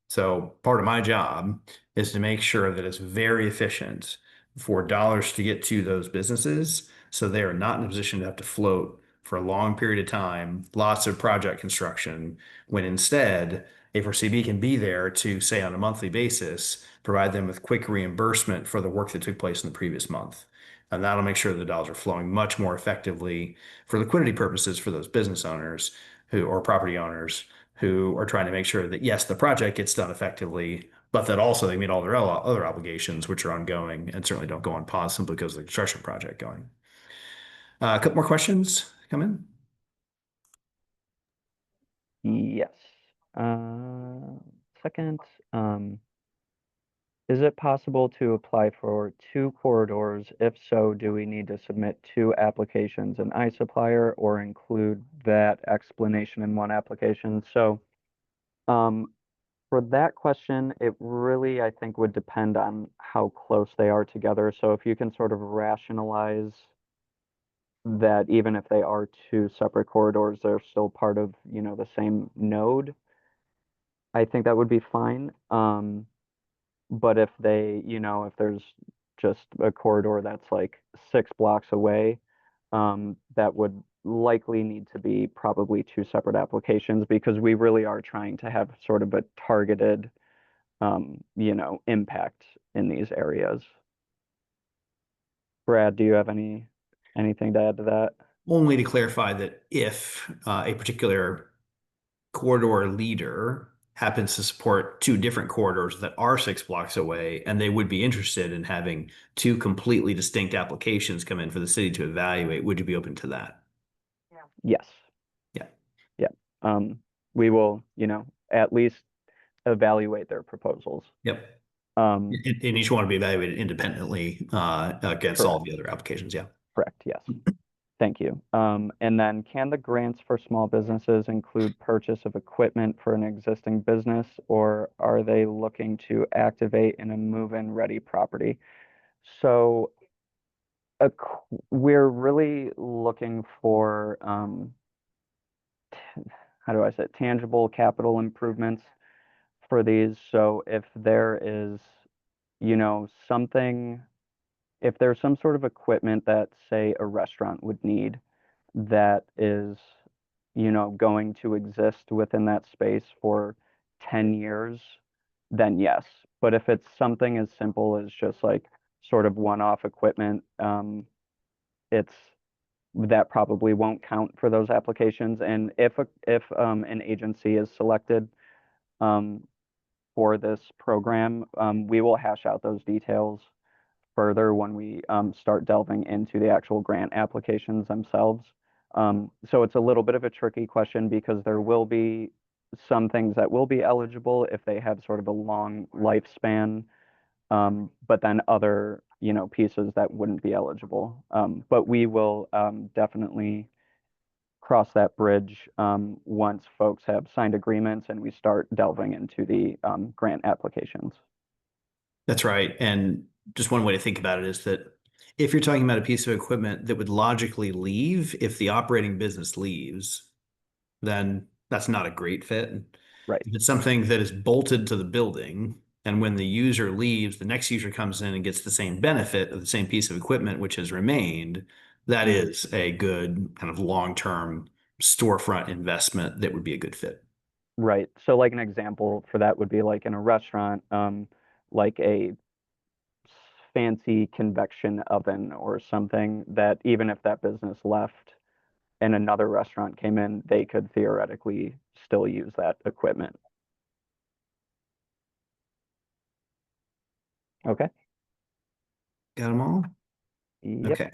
So part of my job is to make sure that it's very efficient for dollars to get to those businesses so they are not in a position to have to float for a long period of time, lots of project construction, when instead A4CB can be there to say on a monthly basis, provide them with quick reimbursement for the work that took place in the previous month. And that'll make sure the dollars are flowing much more effectively for liquidity purposes for those business owners who or property owners who are trying to make sure that yes, the project gets done effectively, but that also they meet all their other obligations, which are ongoing and certainly don't go on pause simply because of the construction project going. A couple more questions come in. Yes. Uh, Second, um, is it possible to apply for two corridors? If so, do we need to submit two applications in iSupplier or include that explanation in one application? So, um, for that question, it really, I think, would depend on how close they are together. So if you can sort of rationalize that even if they are two separate corridors, they're still part of, the same node, I think that would be fine. But if if there's just a corridor that's like 6 blocks away, that would likely need to be probably two separate applications because we really are trying to have sort of a targeted, impact in these areas. Brad, do you have anything to add to that? Only to clarify that if a particular corridor leader happens to support two different corridors that are 6 blocks away, and they would be interested in having two completely distinct applications come in for the city to evaluate, would you be open to that? Yes. Yeah. Yeah. Um, we will, at least evaluate their proposals. Yep. Um, And each one to be evaluated independently against all correct. the other applications. Yeah. Correct. Yes. Thank you. And then can the grants for small businesses include purchase of equipment for an existing business, or are they looking to activate in a move-in ready property? So we're really looking for, how do I say it, tangible capital improvements for these. So if there is, something, if there's some sort of equipment that, say, a restaurant would need that is, going to exist within that space for 10 years, then yes. But if it's something as simple as just like sort of one-off equipment, it's that probably won't count for those applications. And if an agency is selected um, for this program, we will hash out those details further when we start delving into the actual grant applications themselves. So it's a little bit of a tricky question because there will be some things that will be eligible if they have sort of a long lifespan, but then other, pieces that wouldn't be eligible. But we will definitely cross that bridge once folks have signed agreements and we start delving into the grant applications. That's right. And just one way to think about it is that if you're talking about a piece of equipment that would logically leave if the operating business leaves, then that's not a great fit. Right. If it's something that is bolted to the building, and when the user leaves, the next user comes in and gets the same benefit of the same piece of equipment which has remained, that Mhm. is a good kind of long-term storefront investment that would be a good fit. Right. So like an example for that would be like in a restaurant, like a fancy convection oven or something that even if that business left and another restaurant came in, they could theoretically still use that equipment. Okay. Got them all? Yep. Okay.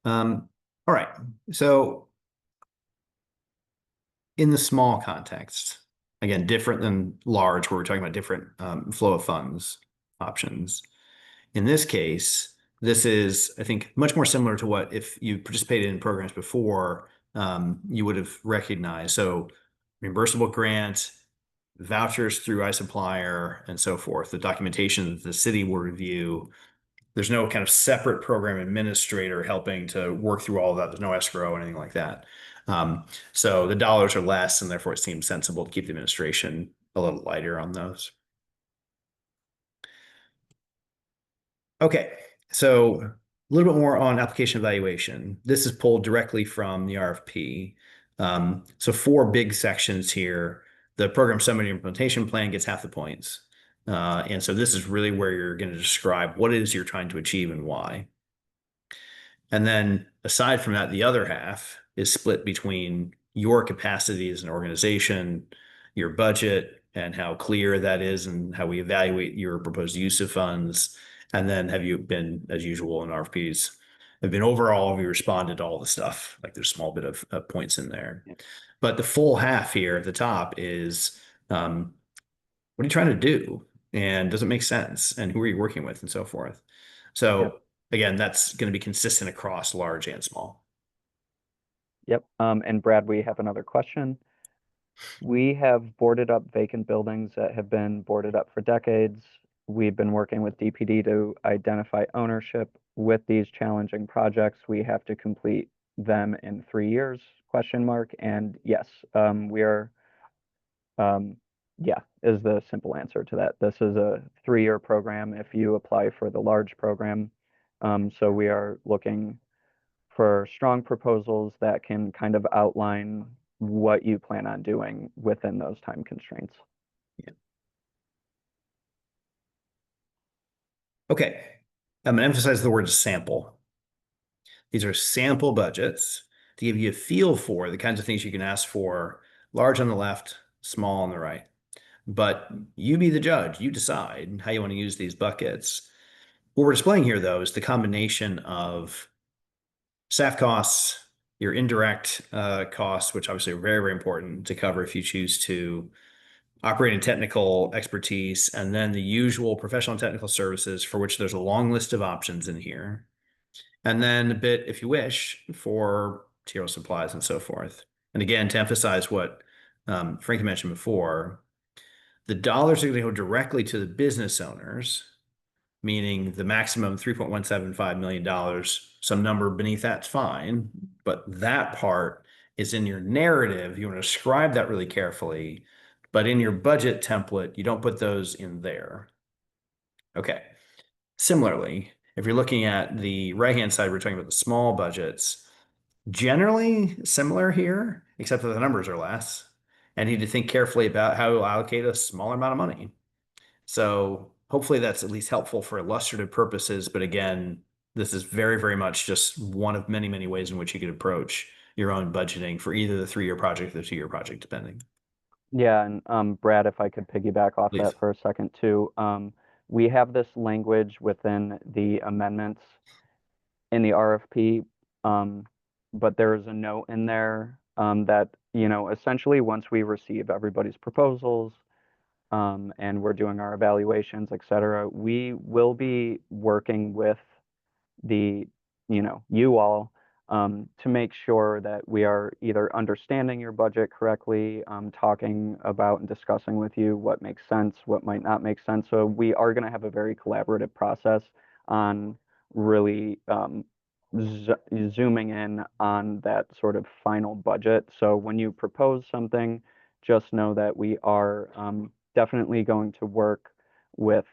All right. So in the small context, again, different than large, where we're talking about different flow of funds options. In this case, this is, I think, much more similar to what if you participated in programs before, you would have recognized. So reimbursable grant, vouchers through iSupplier, and so forth. The documentation that the city will review. There's no kind of separate program administrator helping to work through all of that. There's no escrow or anything like that. So the dollars are less, and therefore it seems sensible to keep the administration a little lighter on those. Okay, so a little bit more on application evaluation. This is pulled directly from the RFP. So four big sections here. The program summary implementation plan gets half the points. And so this is really where you're going to describe what it is you're trying to achieve and why. And then aside from that, the other half is split between your capacity as an organization, your budget, and how clear that is, and how we evaluate your proposed use of funds. And then have you been, as usual in RFPs, have been overall, have you responded to all the stuff? Like there's a small bit of points in there. Yeah. But the full half here at the top is what are you trying to do? And does it make sense? And who are you working with and so forth? Yep. So again, that's going to be consistent across large and small. Yep. And Brad, we have another question. We have boarded up vacant buildings that have been boarded up for decades. We've been working with DPD to identify ownership. With these challenging projects, we have to complete them in 3 years, question mark. And yes, we are, yeah, is the simple answer to that. This is a 3-year program if you apply for the large program. So we are looking for strong proposals that can kind of outline what you plan on doing within those time constraints. Yeah. Okay. I'm going to emphasize the word sample. These are sample budgets to give you a feel for the kinds of things you can ask for, large on the left, small on the right. But you be the judge. You decide how you want to use these buckets. What we're displaying here, though, is the combination of staff costs, your indirect costs, which obviously are very, very important to cover if you choose to operate and technical expertise, and then the usual professional and technical services for which there's a long list of options in here. And then a bit, if you wish, for material supplies and so forth. And again, to emphasize what Frankie mentioned before, the dollars are going to go directly to the business owners, meaning the maximum $3.175 million, some number beneath that's fine, but that part is in your narrative. You want to describe that really carefully, but in your budget template, you don't put those in there. Okay. Similarly, if you're looking at the right-hand side, we're talking about the small budgets, generally similar here, except that the numbers are less. And you need to think carefully about how to allocate a smaller amount of money. So hopefully that's at least helpful for illustrative purposes. But again, this is very, very much just one of many, many ways in which you could approach your own budgeting for either the 3-year project or the 2-year project, depending. Yeah, and Brad, if I could piggyback off Please. that for a second too. We have this language within the amendments in the RFP, but there is a note in there that, essentially once we receive everybody's proposals, and we're doing our evaluations, et cetera, we will be working with the, you all, to make sure that we are either understanding your budget correctly, talking about and discussing with you what makes sense, what might not make sense. So we are going to have a very collaborative process on really zooming in on that sort of final budget. So when you propose something, just know that we are definitely going to work with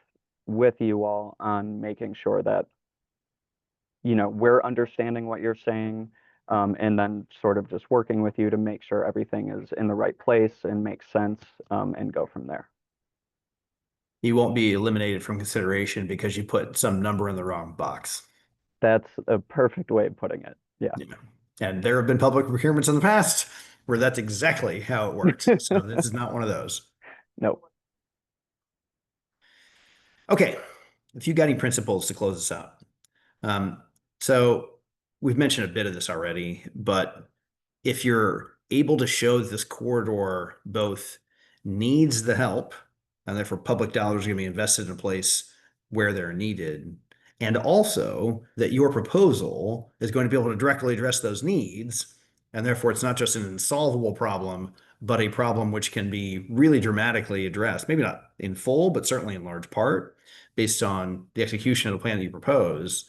you all on making sure that we're understanding what you're saying, and then sort of just working with you to make sure everything is in the right place and makes sense, and go from there. You won't be eliminated from consideration because you put some number in the wrong box. That's a perfect way of putting it. Yeah. Yeah. And there have been public procurements in the past where that's exactly how it worked. So this is not one of those. Nope. Okay. A few guiding principles to close this out. So we've mentioned a bit of this already, but if you're able to show that this corridor both needs the help, and therefore public dollars are going to be invested in a place where they're needed, and also that your proposal is going to be able to directly address those needs, And therefore, it's not just an insolvable problem, but a problem which can be really dramatically addressed, maybe not in full, but certainly in large part, based on the execution of the plan that you propose.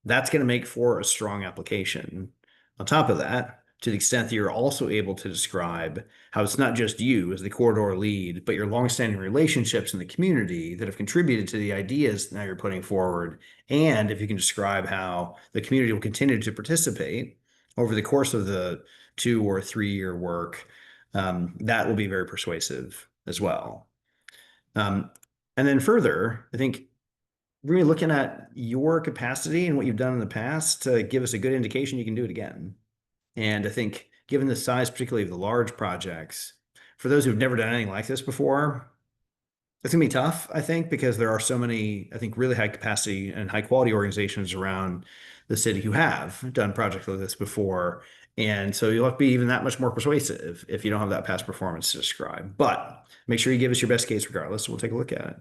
That's going to make for a strong application. On top of that, to the extent that you're also able to describe how it's not just you as the corridor lead, but your longstanding relationships in the community that have contributed to the ideas now you're putting forward. And if you can describe how the community will continue to participate over the course of the 2 or 3 year work, that will be very persuasive as well. Um, and then further, I think really looking at your capacity and what you've done in the past to give us a good indication you can do it again. And I think given the size, particularly of the large projects, for those who've never done anything like this before, it's gonna be tough, I think, because there are so many, I think, really high capacity and high quality organizations around the city who have done projects like this before. And so you'll have to be even that much more persuasive if you don't have that past performance to describe. But make sure you give us your best case regardless. We'll take a look at it.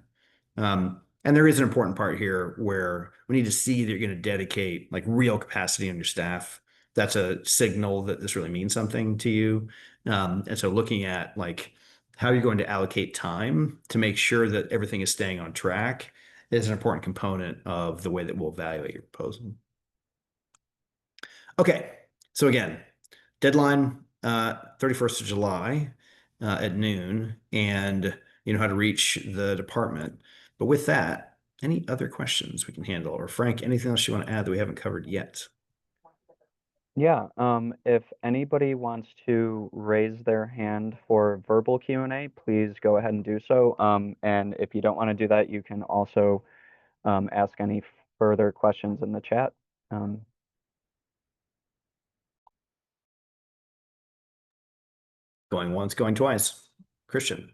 And there is an important part here where we need to see that you're going to dedicate like real capacity on your staff. That's a signal that this really means something to you. And so looking at like how you're going to allocate time to make sure that everything is staying on track is an important component of the way that we'll evaluate your proposal. Okay, so again, deadline 31st of July at noon, and you know how to reach the department. But with that, any other questions we can handle? Or Frank, anything else you want to add that we haven't covered yet? Yeah, if anybody wants to raise their hand for verbal Q&A, please go ahead and do so. And if you don't want to do that, you can also ask any further questions in the chat. Going once, going twice. Christian.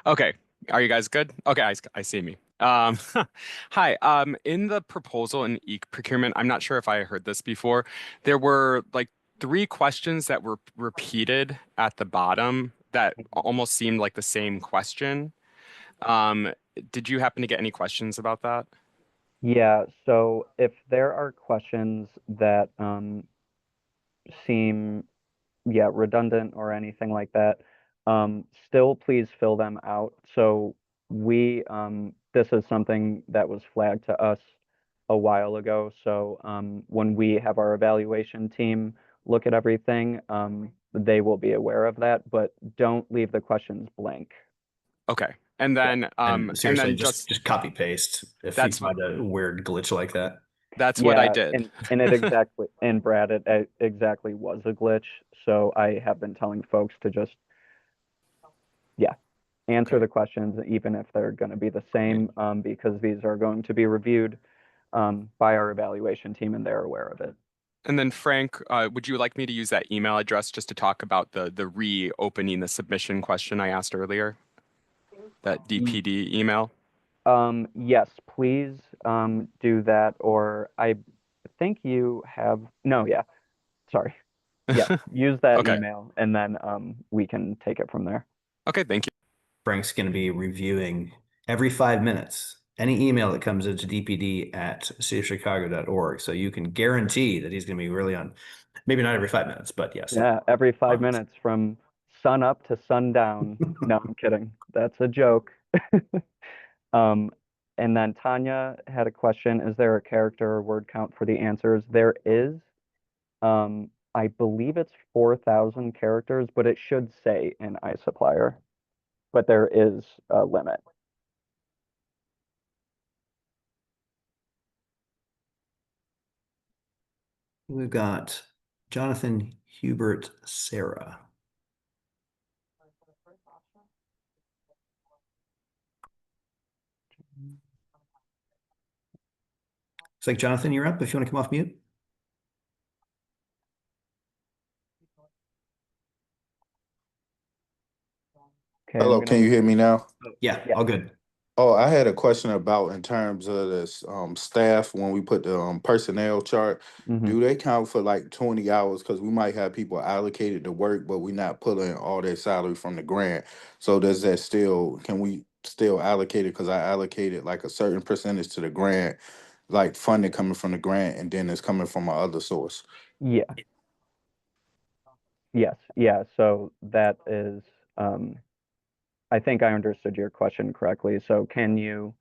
Okay. Are you guys good? Okay, I see me. Hi. In the proposal in e-procurement, I'm not sure if I heard this before. There were like 3 questions that were repeated at the bottom that almost seemed like the same question. Um, did you happen to get any questions about that? Yeah, so if there are questions that seem, yeah, redundant or anything like that, still please fill them out. So this is something that was flagged to us a while ago. So when we have our evaluation team look at everything, they will be aware of that, but don't leave the questions blank. Okay. And And seriously, then just copy paste if you that's find a weird glitch like that. that's what I Yeah, did. and it exactly, and Brad, it exactly was a glitch. So I have been telling folks to just, yeah, answer Okay. the questions, even if they're going to be the Okay. same, because these are going to be reviewed by our evaluation team, and they're aware of it. And then Frank, would you like me to use that email address just to talk about the reopening the submission question I asked earlier? That Y- DPD email? Yes, please do that, or I think you have, no, yeah, sorry. Yes, use that Okay. email, and then we can take it from there. Okay, thank you. Frank's going to be reviewing every 5 minutes any email that comes into dpd at cityofchicago.org. So you can guarantee that he's going to be really on, maybe not every 5 minutes, but yes. Yeah, every five Months. minutes from sun up to sundown. No, I'm kidding. That's a joke. Um, and then Tanya had a question. Is there a character or word count for the answers? There is. I believe it's 4,000 characters, but it should say in iSupplier. But there is a limit. We've got Jonathan Hubert Sarah. It's like, Jonathan, you're up if you want to come off mute. Okay, I'm Hello, gonna. can you hear me now? Yeah, Yeah. all good. Oh, I had a question about in terms of this staff when we put the personnel chart. Hmm. Do they count for like 20 hours? Because we might have people allocated to work, but we're not pulling all their salary from the grant. So does that still, can we still allocated because I allocated like a certain percentage to the grant, like funding coming from the grant, and then it's coming from my other source. Yeah. Yes. Yeah. So that is, I think I understood your question correctly. So can you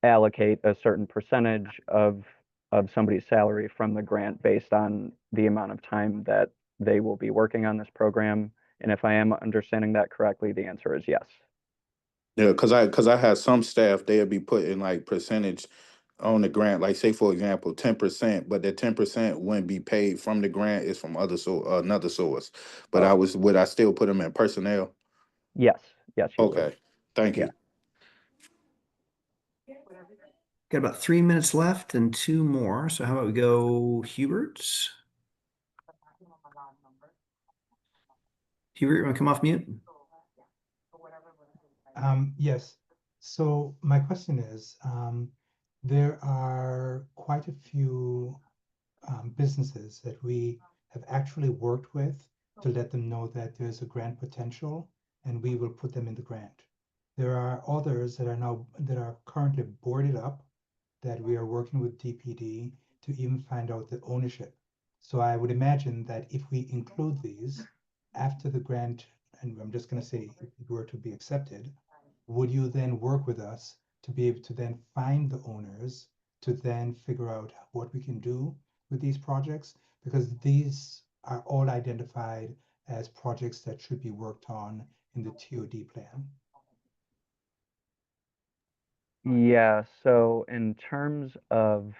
allocate a certain percentage of somebody's salary from the grant based on the amount of time that they will be working on this program? And if I am understanding that correctly, the answer is yes. Yeah, because I had some staff, they'd be putting like percentage on the grant, like say for example, 10%, but that 10% wouldn't be paid from the grant, it's from another source. But Oh, would I still put them in personnel? yes. Yes, you would. Okay, thank Yeah. you. Got about 3 minutes left and two more. So how about we go Hubert? Hubert, you want to come off mute? Yes. So my question is, there are quite a few businesses that we have actually worked with to let them know that there's a grant potential, and we will put them in the grant. There are others that are currently boarded up that we are working with DPD to even find out the ownership. So I would imagine that if we include these after the grant, and I'm just going to say if it were to be accepted, would you then work with us to be able to then find the owners to then figure out what we can do with these projects? Because these are all identified as projects that should be worked on in the TOD plan. Yeah, so in terms of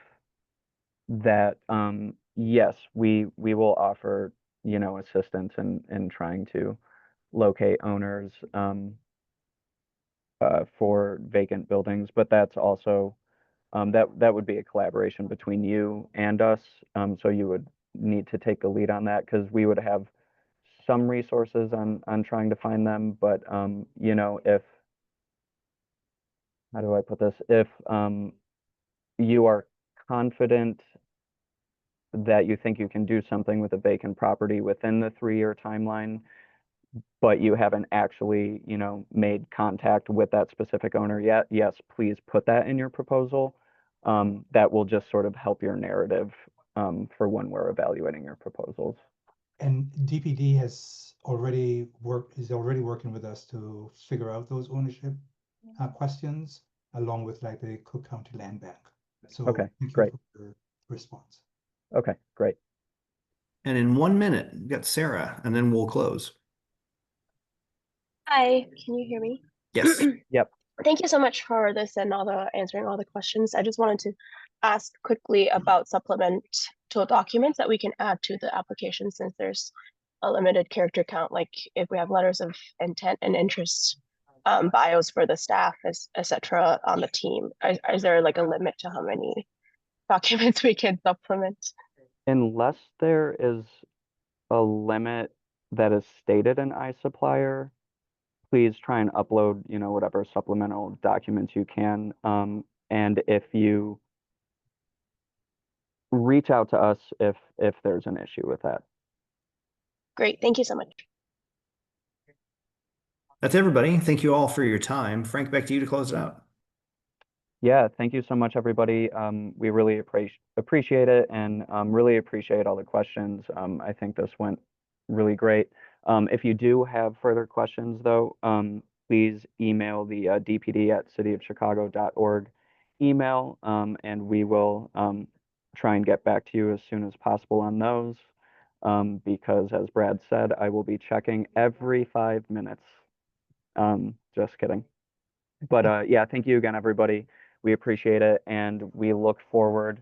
that, yes, we will offer, assistance in trying to locate owners for vacant buildings, but that's also that would be a collaboration between you and us. So you would need to take the lead on that because we would have some resources on trying to find them, but if how do I put this? If you are confident that you think you can do something with a vacant property within the 3-year timeline, but you haven't actually, made contact with that specific owner yet, yes, please put that in your proposal. That will just sort of help your narrative for when we're evaluating your proposals. And DPD is already working with us to figure out those ownership questions, along with like the Cook County Land Bank. So Okay, thank you great. for your response. Okay, great. And in 1 minute, we've got Sarah, and then we'll close. Hi, can you hear me? Yes. Yep. Thank you so much for this and answering all the questions. I just wanted to ask quickly about supplemental documents that we can add to the application since there's a limited character count, like if we have letters of intent and interest, bios for the staff, etc. on the team. Is there like a limit to how many documents we can supplement? Unless there is a limit that is stated in iSupplier, please try and upload, whatever supplemental documents you can. And if you reach out to us if there's an issue with that. Great, thank you so much. That's everybody. Thank you all for your time. Frank, back to you to close it out. Yeah, thank you so much, everybody. We really appreciate it and really appreciate all the questions. I think this went really great. If you do have further questions, though, please email the dpd@cityofchicago.org email, and we will try and get back to you as soon as possible on those. Because as Brad said, I will be checking every 5 minutes. Just kidding. But yeah, thank you again, everybody. We appreciate it, and we look forward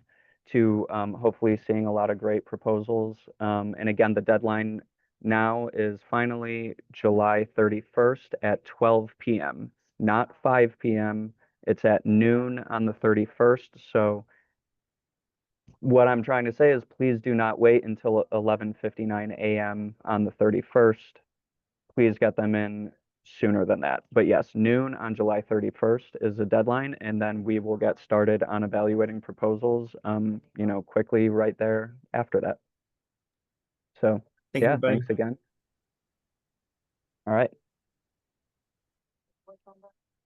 to hopefully seeing a lot of great proposals. And again, the deadline now is finally July 31st at 12 p.m., not 5 p.m. It's at noon on the 31st. So what I'm trying to say is please do not wait until 11:59 a.m. on the 31st. Please get them in sooner than that. But yes, noon on July 31st is the deadline, and then we will get started on evaluating proposals, quickly right there after that. So Thank you, yeah, everybody. thanks again. All right.